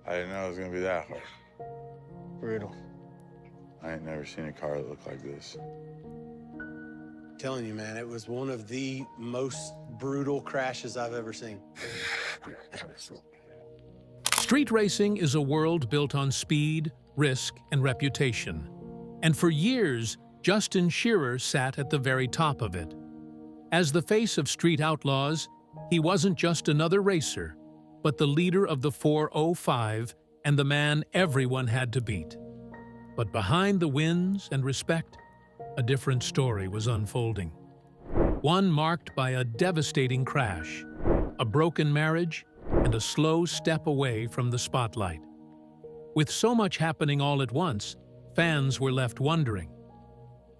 I didn't know it was gonna be that hard. Brutal. I ain't never seen a car that looked like this. Telling you, man, it was one of the most brutal crashes I've ever seen. Street racing is a world built on speed, risk, and reputation. And for years, Justin Shearer sat at the very top of it. As the face of Street Outlaws, he wasn't just another racer, but the leader of the 405 and the man everyone had to beat. But behind the wins and respect, a different story was unfolding. One marked by a devastating crash, a broken marriage, and a slow step away from the spotlight. With so much happening all at once, fans were left wondering,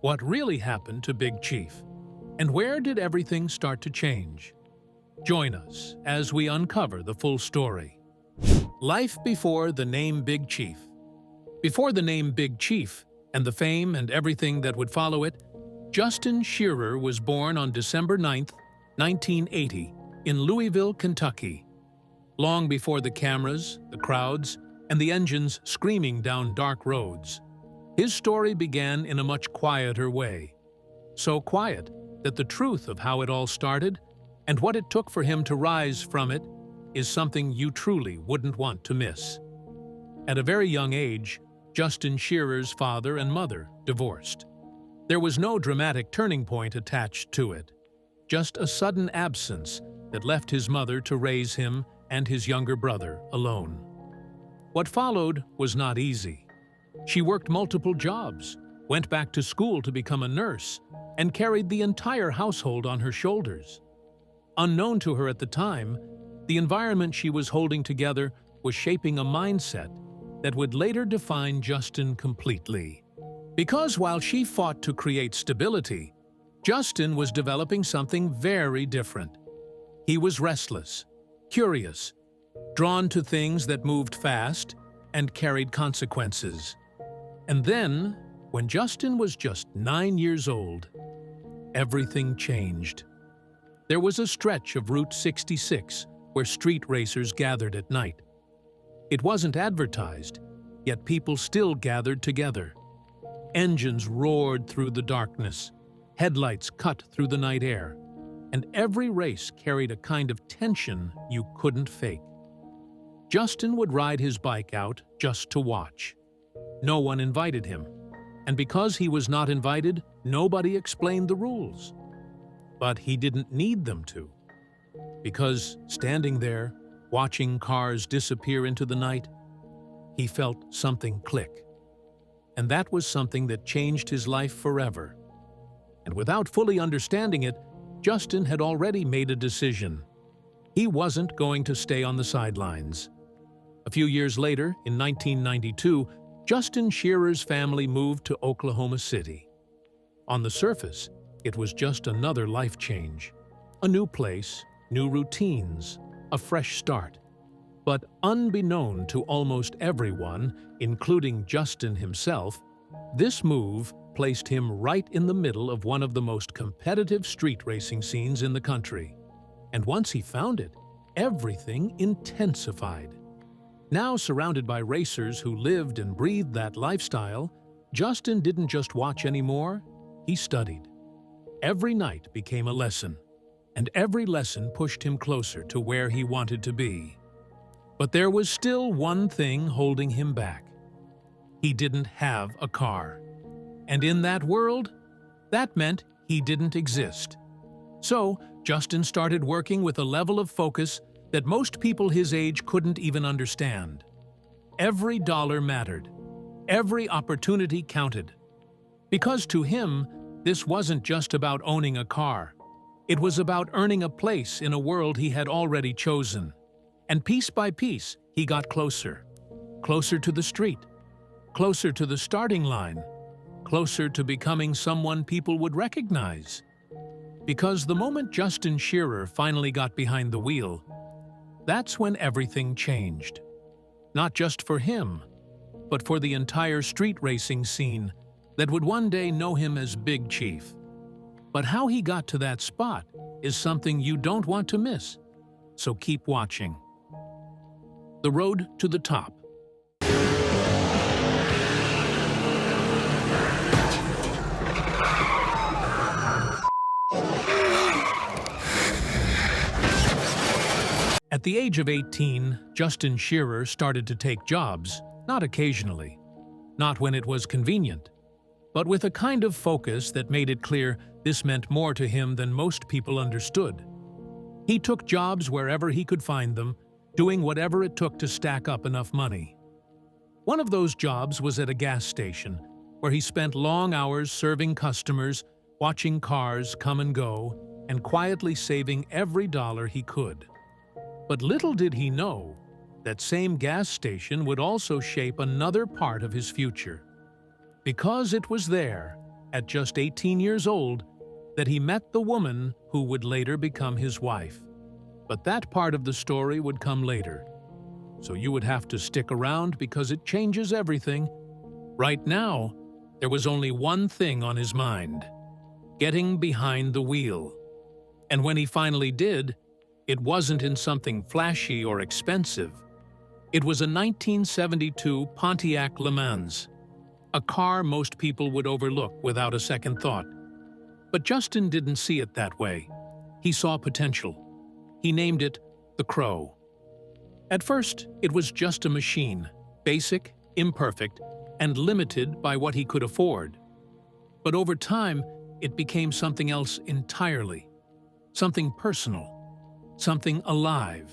what really happened to Big Chief? And where did everything start to change? Join us as we uncover the full story. Life before the name Big Chief. Before the name Big Chief and the fame and everything that would follow it, Justin Shearer was born on December 9th, 1980, in Louisville, Kentucky. Long before the cameras, the crowds, and the engines screaming down dark roads, his story began in a much quieter way. So quiet that the truth of how it all started and what it took for him to rise from it is something you truly wouldn't want to miss. At a very young age, Justin Shearer's father and mother divorced. There was no dramatic turning point attached to it, just a sudden absence that left his mother to raise him and his younger brother alone. What followed was not easy. She worked multiple jobs, went back to school to become a nurse, and carried the entire household on her shoulders. Unknown to her at the time, the environment she was holding together was shaping a mindset that would later define Justin completely. Because while she fought to create stability, Justin was developing something very different. He was restless, curious, drawn to things that moved fast and carried consequences. And then, when Justin was just 9 years old, everything changed. There was a stretch of Route 66 where street racers gathered at night. It wasn't advertised, yet people still gathered together. Engines roared through the darkness, headlights cut through the night air, and every race carried a kind of tension you couldn't fake. Justin would ride his bike out just to watch. No one invited him, and because he was not invited, nobody explained the rules. But he didn't need them to, because standing there, watching cars disappear into the night, he felt something click. And that was something that changed his life forever. And without fully understanding it, Justin had already made a decision. He wasn't going to stay on the sidelines. A few years later, in 1992, Justin Shearer's family moved to Oklahoma City. On the surface, it was just another life change. A new place, new routines, a fresh start. But unbeknown to almost everyone, including Justin himself, this move placed him right in the middle of one of the most competitive street racing scenes in the country. And once he found it, everything intensified. Now surrounded by racers who lived and breathed that lifestyle, Justin didn't just watch anymore, he studied. Every night became a lesson, and every lesson pushed him closer to where he wanted to be. But there was still one thing holding him back. He didn't have a car. And in that world, that meant he didn't exist. So, Justin started working with a level of focus that most people his age couldn't even understand. Every dollar mattered. Every opportunity counted. Because to him, this wasn't just about owning a car. It was about earning a place in a world he had already chosen. And piece by piece, he got closer. Closer to the street. Closer to the starting line. Closer to becoming someone people would recognize. Because the moment Justin Shearer finally got behind the wheel, that's when everything changed. Not just for him, but for the entire street racing scene that would one day know him as Big Chief. But how he got to that spot is something you don't want to miss, so keep watching. The road to the top. At the age of 18, Justin Shearer started to take jobs, not occasionally, not when it was convenient, but with a kind of focus that made it clear this meant more to him than most people understood. He took jobs wherever he could find them, doing whatever it took to stack up enough money. One of those jobs was at a gas station, where he spent long hours serving customers, watching cars come and go, and quietly saving every dollar he could. But little did he know, that same gas station would also shape another part of his future. Because it was there, at just 18 years old, that he met the woman who would later become his wife. But that part of the story would come later. So you would have to stick around because it changes everything. Right now, there was only one thing on his mind: getting behind the wheel. And when he finally did, it wasn't in something flashy or expensive. It was a 1972 Pontiac Le Mans, a car most people would overlook without a second thought. But Justin didn't see it that way. He saw potential. He named it the Crow. At first, it was just a machine, basic, imperfect, and limited by what he could afford. But over time, it became something else entirely, something personal, something alive.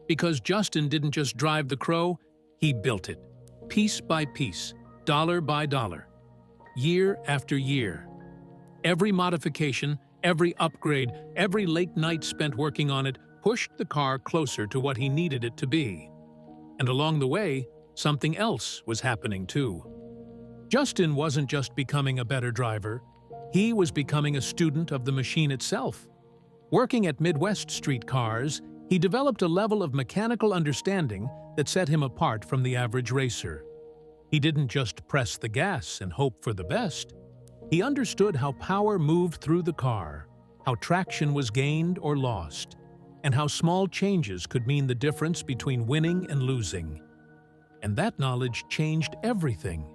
Because Justin didn't just drive the Crow, he built it, piece by piece, dollar by dollar, year after year. Every modification, every upgrade, every late night spent working on it pushed the car closer to what he needed it to be. And along the way, something else was happening too. Justin wasn't just becoming a better driver, he was becoming a student of the machine itself. Working at Midwest Street Cars, he developed a level of mechanical understanding that set him apart from the average racer. He didn't just press the gas and hope for the best. He understood how power moved through the car, how traction was gained or lost, and how small changes could mean the difference between winning and losing. And that knowledge changed everything.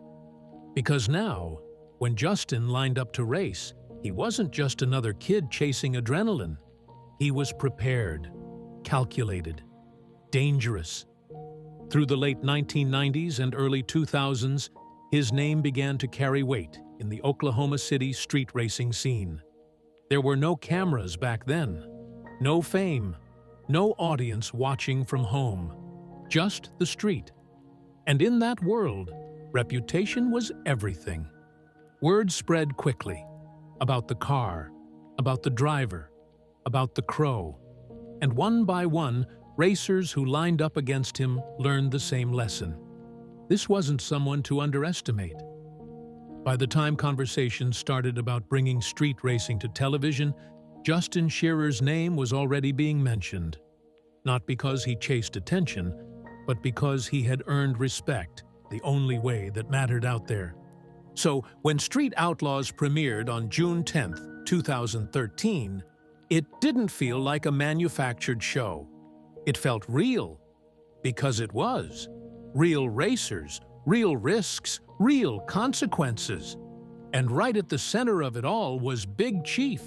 Because now, when Justin lined up to race, he wasn't just another kid chasing adrenaline. He was prepared, calculated, dangerous. Through the late 1990s and early 2000s, his name began to carry weight in the Oklahoma City street racing scene. There were no cameras back then, no fame, no audience watching from home, just the street. And in that world, reputation was everything. Word spread quickly about the car, about the driver, about the Crow. And one by one, racers who lined up against him learned the same lesson. This wasn't someone to underestimate. By the time conversations started about bringing street racing to television, Justin Shearer's name was already being mentioned. Not because he chased attention, but because he had earned respect, the only way that mattered out there. So, when Street Outlaws premiered on June 10, 2013, it didn't feel like a manufactured show. It felt real, because it was. Real racers, real risks, real consequences. And right at the center of it all was Big Chief.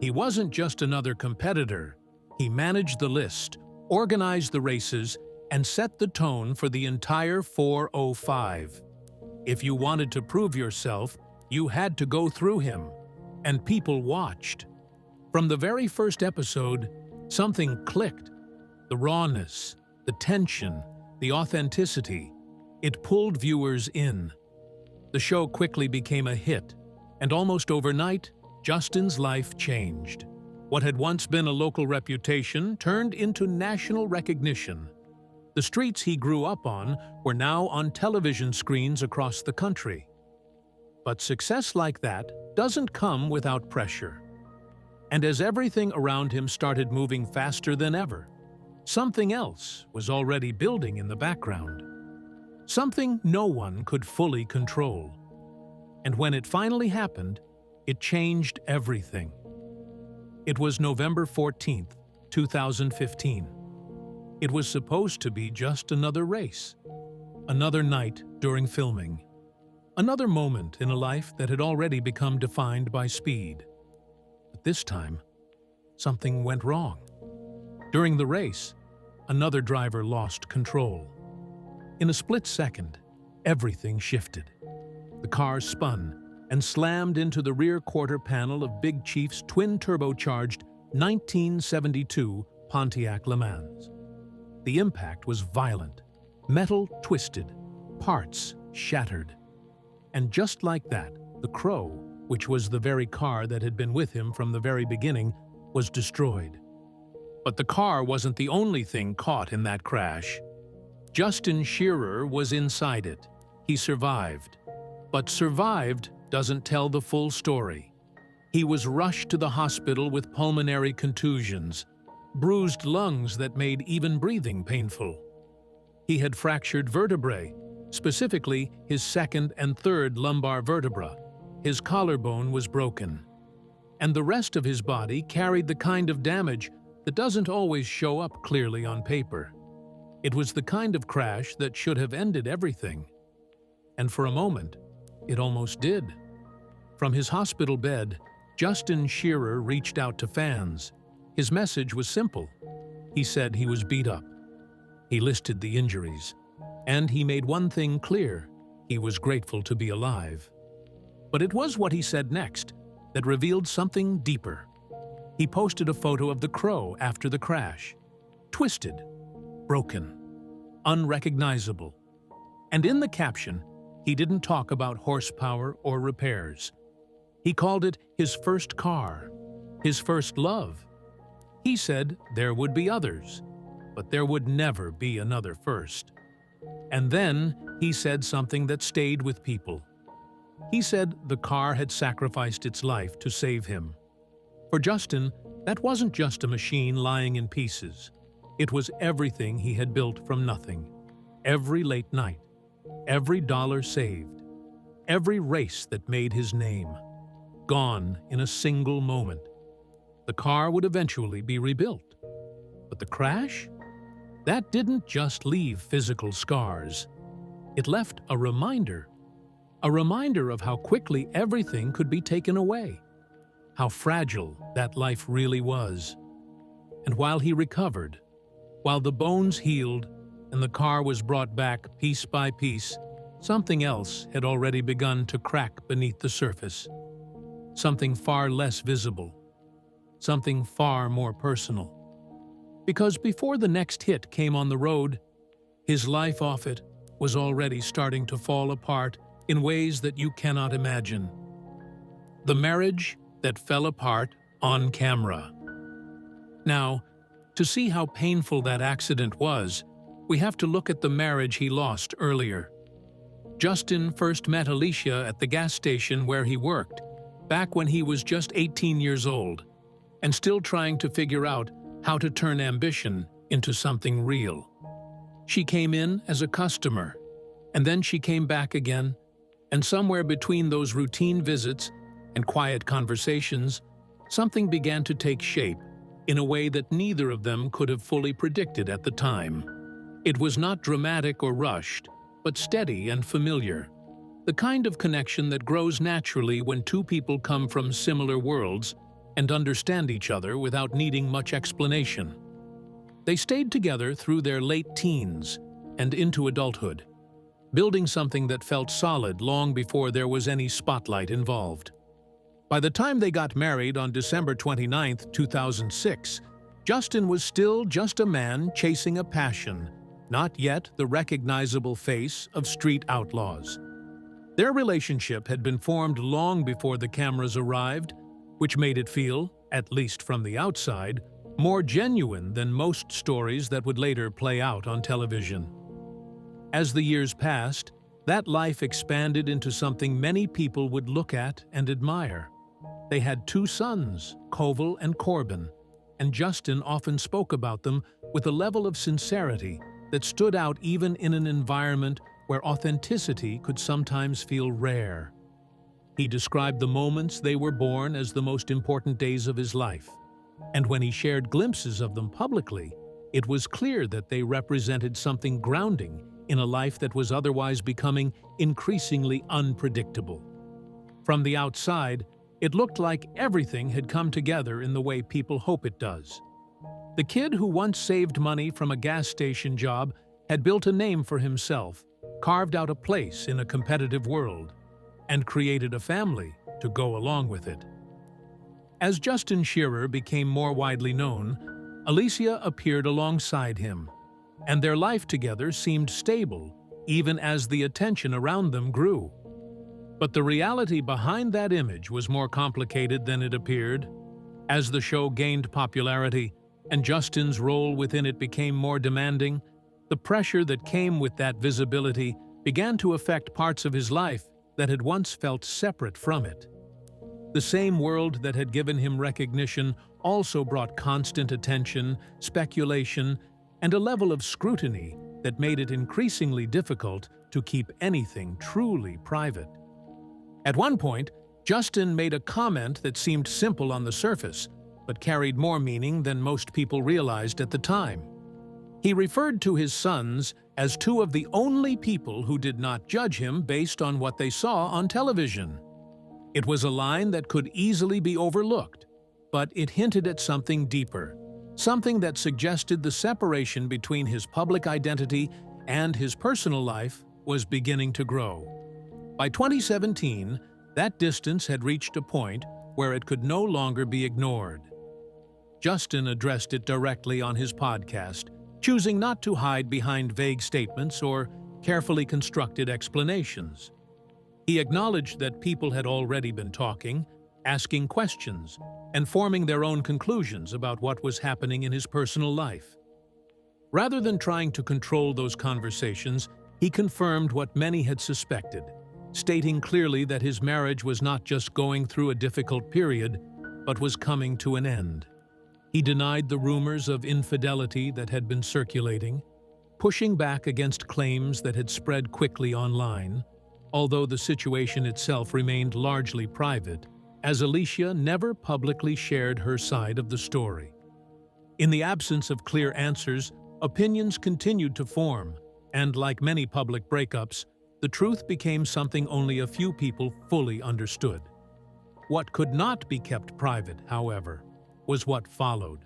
He wasn't just another competitor. He managed the list, organized the races, and set the tone for the entire 405. If you wanted to prove yourself, you had to go through him. And people watched. From the very first episode, something clicked. The rawness, the tension, the authenticity. It pulled viewers in. The show quickly became a hit, and almost overnight, Justin's life changed. What had once been a local reputation turned into national recognition. The streets he grew up on were now on television screens across the country. But success like that doesn't come without pressure. And as everything around him started moving faster than ever, something else was already building in the background. Something no one could fully control. And when it finally happened, it changed everything. It was November 14th, 2015. It was supposed to be just another race, another night during filming, another moment in a life that had already become defined by speed. But this time, something went wrong. During the race, another driver lost control. In a split second, everything shifted. The car spun and slammed into the rear quarter panel of Big Chief's twin-turbocharged 1972 Pontiac Le Mans. The impact was violent. Metal twisted, parts shattered. And just like that, the Crow, which was the very car that had been with him from the very beginning, was destroyed. But the car wasn't the only thing caught in that crash. Justin Shearer was inside it. He survived. But survived doesn't tell the full story. He was rushed to the hospital with pulmonary contusions, bruised lungs that made even breathing painful. He had fractured vertebrae, specifically his second and third lumbar vertebra. His collarbone was broken. And the rest of his body carried the kind of damage that doesn't always show up clearly on paper. It was the kind of crash that should have ended everything. And for a moment, it almost did. From his hospital bed, Justin Shearer reached out to fans. His message was simple. He said he was beat up. He listed the injuries. And he made one thing clear: he was grateful to be alive. But it was what he said next that revealed something deeper. He posted a photo of the Crow after the crash. Twisted, broken, unrecognizable. And in the caption, he didn't talk about horsepower or repairs. He called it his first car, his first love. He said there would be others, but there would never be another first. And then he said something that stayed with people. He said the car had sacrificed its life to save him. For Justin, that wasn't just a machine lying in pieces. It was everything he had built from nothing. Every late night, every dollar saved, every race that made his name. Gone in a single moment. The car would eventually be rebuilt. But the crash? That didn't just leave physical scars. It left a reminder of how quickly everything could be taken away, how fragile that life really was. And while he recovered, while the bones healed and the car was brought back piece by piece, something else had already begun to crack beneath the surface. Something far less visible, something far more personal. Because before the next hit came on the road, his life off it was already starting to fall apart in ways that you cannot imagine. The marriage that fell apart on camera. Now, to see how painful that accident was, we have to look at the marriage he lost earlier. Justin first met Alicia at the gas station where he worked, back when he was just 18 years old, and still trying to figure out how to turn ambition into something real. She came in as a customer, and then she came back again, and somewhere between those routine visits and quiet conversations, something began to take shape in a way that neither of them could have fully predicted at the time. It was not dramatic or rushed, but steady and familiar. The kind of connection that grows naturally when two people come from similar worlds and understand each other without needing much explanation. They stayed together through their late teens and into adulthood, building something that felt solid long before there was any spotlight involved. By the time they got married on December 29, 2006, Justin was still just a man chasing a passion, not yet the recognizable face of Street Outlaws. Their relationship had been formed long before the cameras arrived, which made it feel, at least from the outside, more genuine than most stories that would later play out on television. As the years passed, that life expanded into something many people would look at and admire. They had two sons, Koval and Corbin, and Justin often spoke about them with a level of sincerity that stood out even in an environment where authenticity could sometimes feel rare. He described the moments they were born as the most important days of his life, and when he shared glimpses of them publicly, it was clear that they represented something grounding in a life that was otherwise becoming increasingly unpredictable. From the outside, it looked like everything had come together in the way people hope it does. The kid who once saved money from a gas station job had built a name for himself, carved out a place in a competitive world, and created a family to go along with it. As Justin Shearer became more widely known, Alicia appeared alongside him, and their life together seemed stable even as the attention around them grew. But the reality behind that image was more complicated than it appeared. As the show gained popularity and Justin's role within it became more demanding, the pressure that came with that visibility began to affect parts of his life that had once felt separate from it. The same world that had given him recognition also brought constant attention, speculation, and a level of scrutiny that made it increasingly difficult to keep anything truly private. At one point, Justin made a comment that seemed simple on the surface, but carried more meaning than most people realized at the time. He referred to his sons as two of the only people who did not judge him based on what they saw on television. It was a line that could easily be overlooked, but it hinted at something deeper, something that suggested the separation between his public identity and his personal life was beginning to grow. By 2017, that distance had reached a point where it could no longer be ignored. Justin addressed it directly on his podcast, choosing not to hide behind vague statements or carefully constructed explanations. He acknowledged that people had already been talking, asking questions, and forming their own conclusions about what was happening in his personal life. Rather than trying to control those conversations, he confirmed what many had suspected, stating clearly that his marriage was not just going through a difficult period, but was coming to an end. He denied the rumors of infidelity that had been circulating, pushing back against claims that had spread quickly online, although the situation itself remained largely private, as Alicia never publicly shared her side of the story. In the absence of clear answers, opinions continued to form, and like many public breakups, the truth became something only a few people fully understood. What could not be kept private, however, was what followed.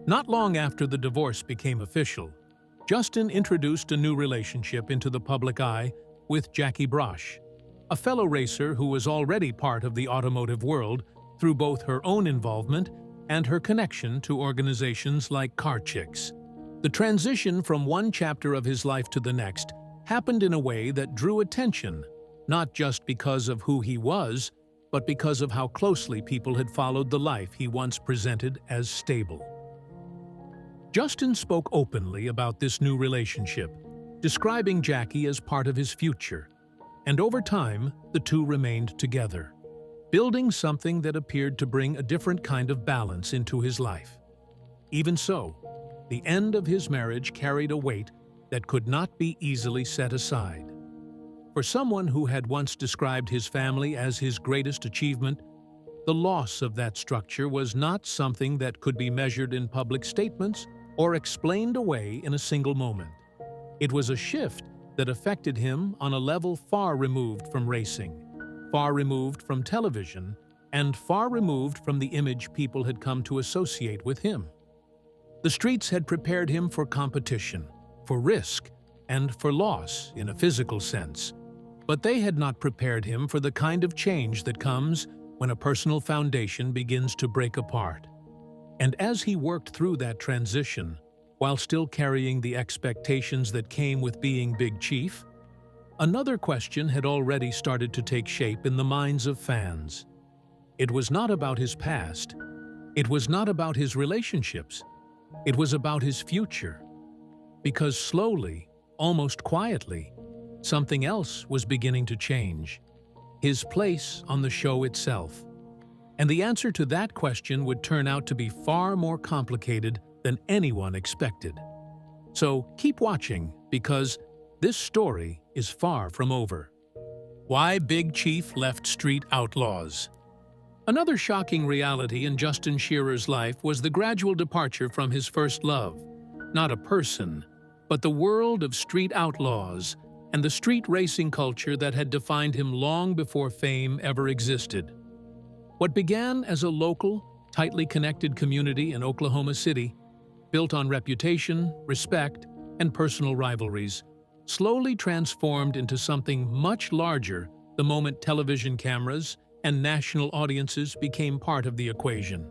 Not long after the divorce became official, Justin introduced a new relationship into the public eye with Jackie Brosh, a fellow racer who was already part of the automotive world through both her own involvement and her connection to organizations like Car Chicks. The transition from one chapter of his life to the next happened in a way that drew attention, not just because of who he was, but because of how closely people had followed the life he once presented as stable. Justin spoke openly about this new relationship, describing Jackie as part of his future, and over time, the two remained together, building something that appeared to bring a different kind of balance into his life. Even so, the end of his marriage carried a weight that could not be easily set aside. For someone who had once described his family as his greatest achievement, the loss of that structure was not something that could be measured in public statements or explained away in a single moment. It was a shift that affected him on a level far removed from racing, far removed from television, and far removed from the image people had come to associate with him. The streets had prepared him for competition, for risk, and for loss in a physical sense, but they had not prepared him for the kind of change that comes when a personal foundation begins to break apart. And as he worked through that transition, while still carrying the expectations that came with being Big Chief, another question had already started to take shape in the minds of fans. It was not about his past. It was not about his relationships. It was about his future. Because slowly, almost quietly, something else was beginning to change. His place on the show itself. And the answer to that question would turn out to be far more complicated than anyone expected. So keep watching, because this story is far from over. Why Big Chief left Street Outlaws. Another shocking reality in Justin Shearer's life was the gradual departure from his first love, not a person, but the world of street outlaws and the street racing culture that had defined him long before fame ever existed. What began as a local, tightly connected community in Oklahoma City, built on reputation, respect, and personal rivalries, slowly transformed into something much larger the moment television cameras and national audiences became part of the equation.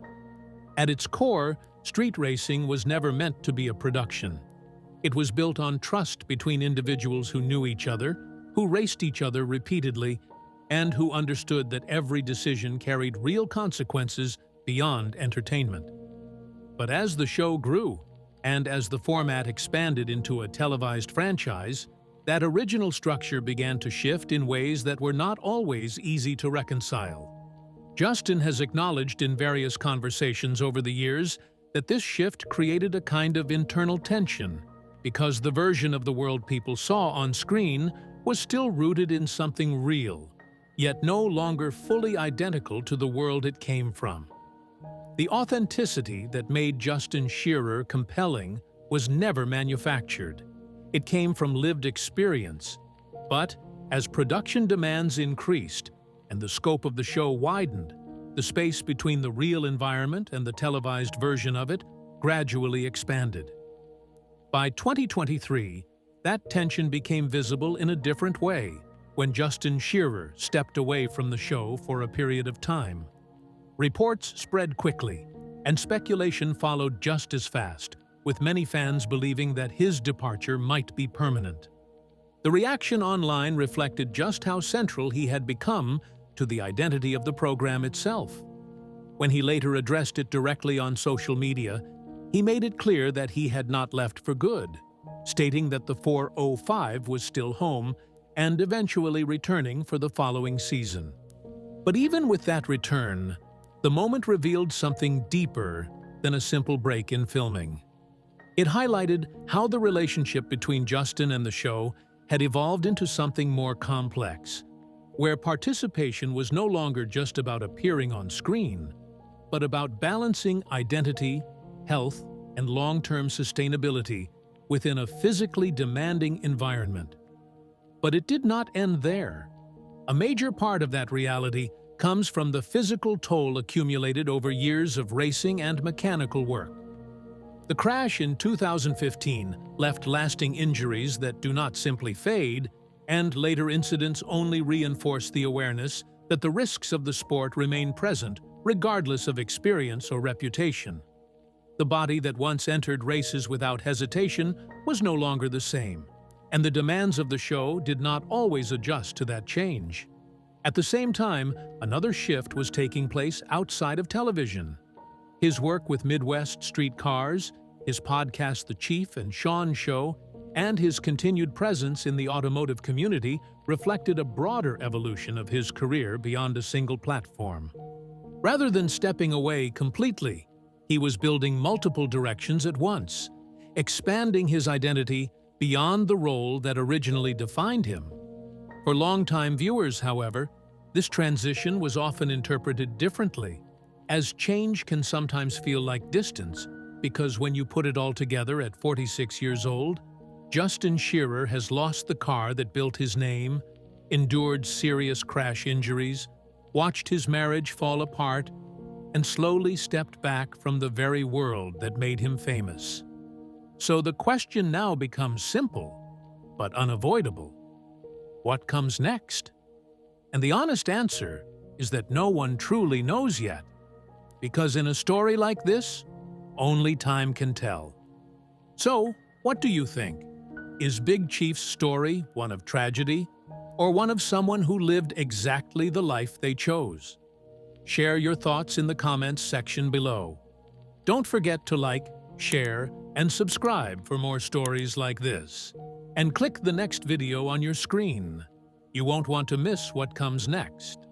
At its core, street racing was never meant to be a production. It was built on trust between individuals who knew each other, who raced each other repeatedly, and who understood that every decision carried real consequences beyond entertainment. But as the show grew, and as the format expanded into a televised franchise, that original structure began to shift in ways that were not always easy to reconcile. Justin has acknowledged in various conversations over the years that this shift created a kind of internal tension, because the version of the world people saw on screen was still rooted in something real, yet no longer fully identical to the world it came from. The authenticity that made Justin Shearer compelling was never manufactured. It came from lived experience. But as production demands increased and the scope of the show widened, the space between the real environment and the televised version of it gradually expanded. By 2023, that tension became visible in a different way when Justin Shearer stepped away from the show for a period of time. Reports spread quickly, and speculation followed just as fast, with many fans believing that his departure might be permanent. The reaction online reflected just how central he had become to the identity of the program itself. When he later addressed it directly on social media, he made it clear that he had not left for good, stating that the 405 was still home and eventually returning for the following season. But even with that return, the moment revealed something deeper than a simple break in filming. It highlighted how the relationship between Justin and the show had evolved into something more complex, where participation was no longer just about appearing on screen, but about balancing identity, health, and long-term sustainability within a physically demanding environment. But it did not end there. A major part of that reality comes from the physical toll accumulated over years of racing and mechanical work. The crash in 2015 left lasting injuries that do not simply fade, and later incidents only reinforce the awareness that the risks of the sport remain present regardless of experience or reputation. The body that once entered races without hesitation was no longer the same, and the demands of the show did not always adjust to that change. At the same time, another shift was taking place outside of television. His work with Midwest Street Cars, his podcast The Chief and Sean Show, and his continued presence in the automotive community reflected a broader evolution of his career beyond a single platform. Rather than stepping away completely, he was building multiple directions at once, expanding his identity beyond the role that originally defined him. For longtime viewers, however, this transition was often interpreted differently, as change can sometimes feel like distance, because when you put it all together at 46 years old, Justin Shearer has lost the car that built his name, endured serious crash injuries, watched his marriage fall apart, and slowly stepped back from the very world that made him famous. So the question now becomes simple, but unavoidable. What comes next? And the honest answer is that no one truly knows yet, because in a story like this, only time can tell. So, what do you think? Is Big Chief's story one of tragedy, or one of someone who lived exactly the life they chose? Share your thoughts in the comments section below. Don't forget to like, share, and subscribe for more stories like this. And click the next video on your screen. You won't want to miss what comes next.